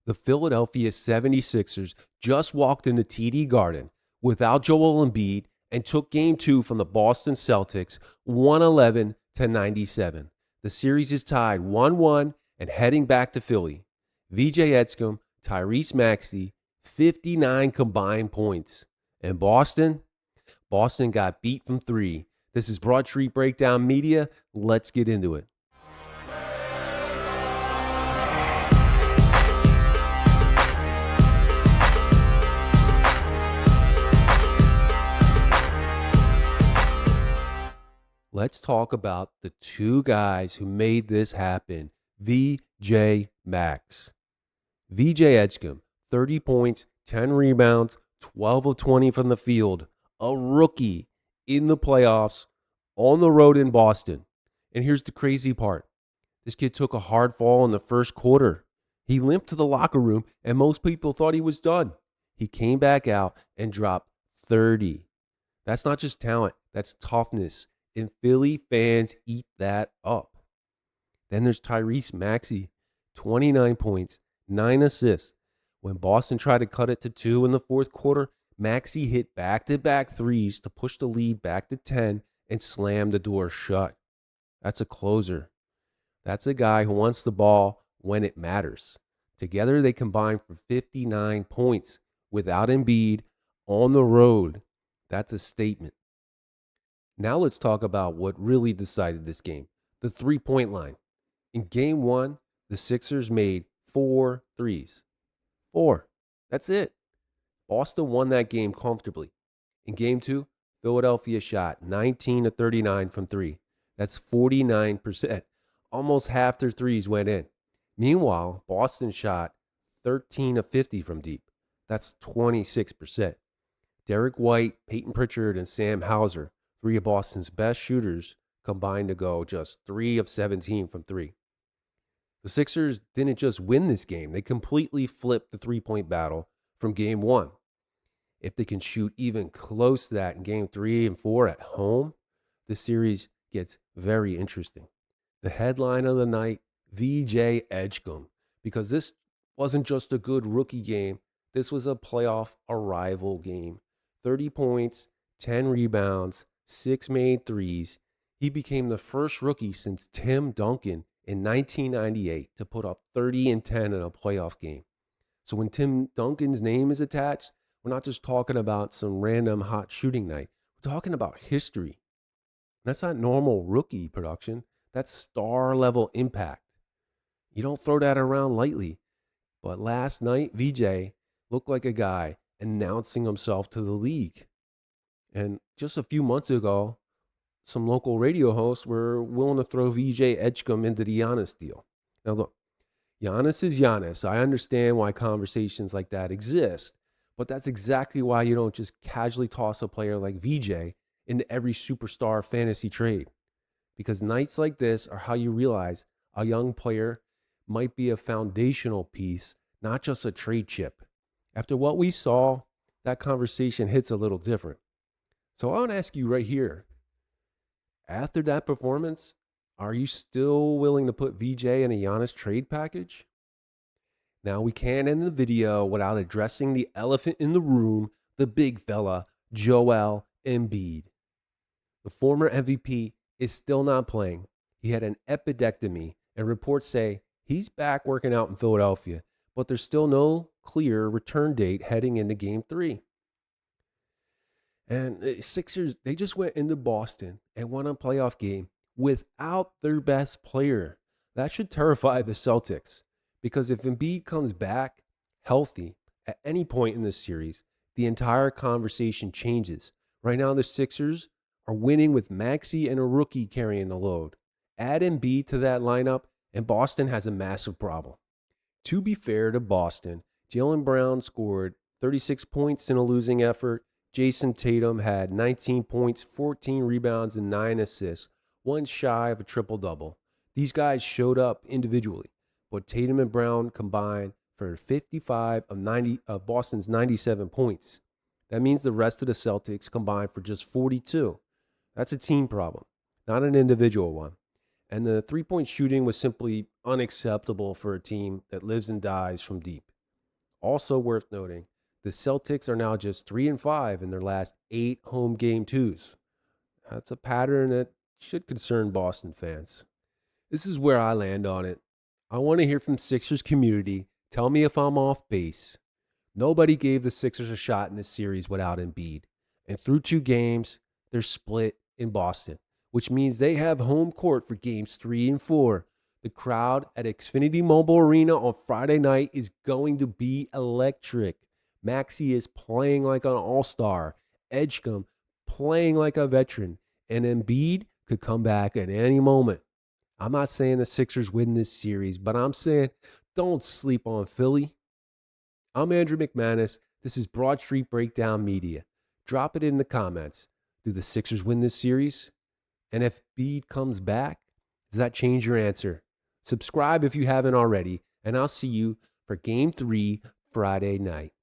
The Philadelphia 76ers just walked into TD Garden without Joel Embiid and took game 2 from the Boston Celtics 111-97. The series is tied 1-1 and heading back to Philly. VJ Edgecombe, Tyrese Maxey, 59 combined points. And Boston got beat from 3. This is Broad Street Breakdown Media. Let's get into it. Let's talk about the two guys who made this happen. VJ Max. VJ Edgecombe, 30 points, 10 rebounds, 12 of 20 from the field. A rookie in the playoffs on the road in Boston. And here's the crazy part. This kid took a hard fall in the first quarter. He limped to the locker room, and most people thought he was done. He came back out and dropped 30. That's not just talent. That's toughness. And Philly fans eat that up. Then there's Tyrese Maxey, 29 points, 9 assists. When Boston tried to cut it to 2 in the fourth quarter, Maxey hit back-to-back threes to push the lead back to 10 and slam the door shut. That's a closer. That's a guy who wants the ball when it matters. Together, they combined for 59 points without Embiid on the road. That's a statement. Now let's talk about what really decided this game, the three-point line. In game 1, the Sixers made 4 threes. 4. That's it. Boston won that game comfortably. In game 2, Philadelphia shot 19 of 39 from 3. That's 49%. Almost half their threes went in. Meanwhile, Boston shot 13 of 50 from deep. That's 26%. Derek White, Peyton Pritchard, and Sam Hauser, 3 of Boston's best shooters, combined to go just 3 of 17 from 3. The Sixers didn't just win this game. They completely flipped the three-point battle from game 1. If they can shoot even close to that in game 3 and 4 at home, the series gets very interesting. The headline of the night, VJ Edgecombe, because this wasn't just a good rookie game. This was a playoff arrival game. 30 points, 10 rebounds, 6 made threes. He became the first rookie since Tim Duncan in 1998 to put up 30 and 10 in a playoff game. So when Tim Duncan's name is attached, we're not just talking about some random hot shooting night. We're talking about history. That's not normal rookie production. That's star-level impact. You don't throw that around lightly. But last night, VJ looked like a guy announcing himself to the league. And just a few months ago, some local radio hosts were willing to throw VJ Edgecombe into the Giannis deal. Now look, Giannis is Giannis. I understand why conversations like that exist, but that's exactly why you don't just casually toss a player like VJ into every superstar fantasy trade. Because nights like this are how you realize a young player might be a foundational piece, not just a trade chip. After what we saw, that conversation hits a little different. So I want to ask you right here, after that performance, are you still willing to put VJ in a Giannis trade package? Now, we can't end the video without addressing the elephant in the room, the big fella, Joel Embiid. The former MVP is still not playing. He had an appendectomy, and reports say he's back working out in Philadelphia, but there's still no clear return date heading into Game 3. And the Sixers, they just went into Boston and won a playoff game without their best player. That should terrify the Celtics, because if Embiid comes back healthy at any point in this series, the entire conversation changes. Right now, the Sixers are winning with Maxey and a rookie carrying the load. Add Embiid to that lineup, and Boston has a massive problem. To be fair to Boston, Jaylen Brown scored 36 points in a losing effort. Jason Tatum had 19 points, 14 rebounds, and 9 assists, one shy of a triple-double. These guys showed up individually, but Tatum and Brown combined for 55 of Boston's 97 points. That means the rest of the Celtics combined for just 42. That's a team problem, not an individual one. And the three-point shooting was simply unacceptable for a team that lives and dies from deep. Also worth noting, the Celtics are now just 3-5 in their last 8 home game twos. That's a pattern that should concern Boston fans. This is where I land on it. I want to hear from Sixers community. Tell me if I'm off base. Nobody gave the Sixers a shot in this series without Embiid. And through 2 games, they're split in Boston, which means they have home court for games 3 and 4. The crowd at Xfinity Mobile Arena on Friday night is going to be electric. Maxey is playing like an all-star. Edgecombe playing like a veteran. And Embiid could come back at any moment. I'm not saying the Sixers win this series, but I'm saying don't sleep on Philly. I'm Andrew McManus. This is Broad Street Breakdown Media. Drop it in the comments. Do the Sixers win this series? And if Embiid comes back, does that change your answer? Subscribe if you haven't already, and I'll see you for Game 3 Friday night.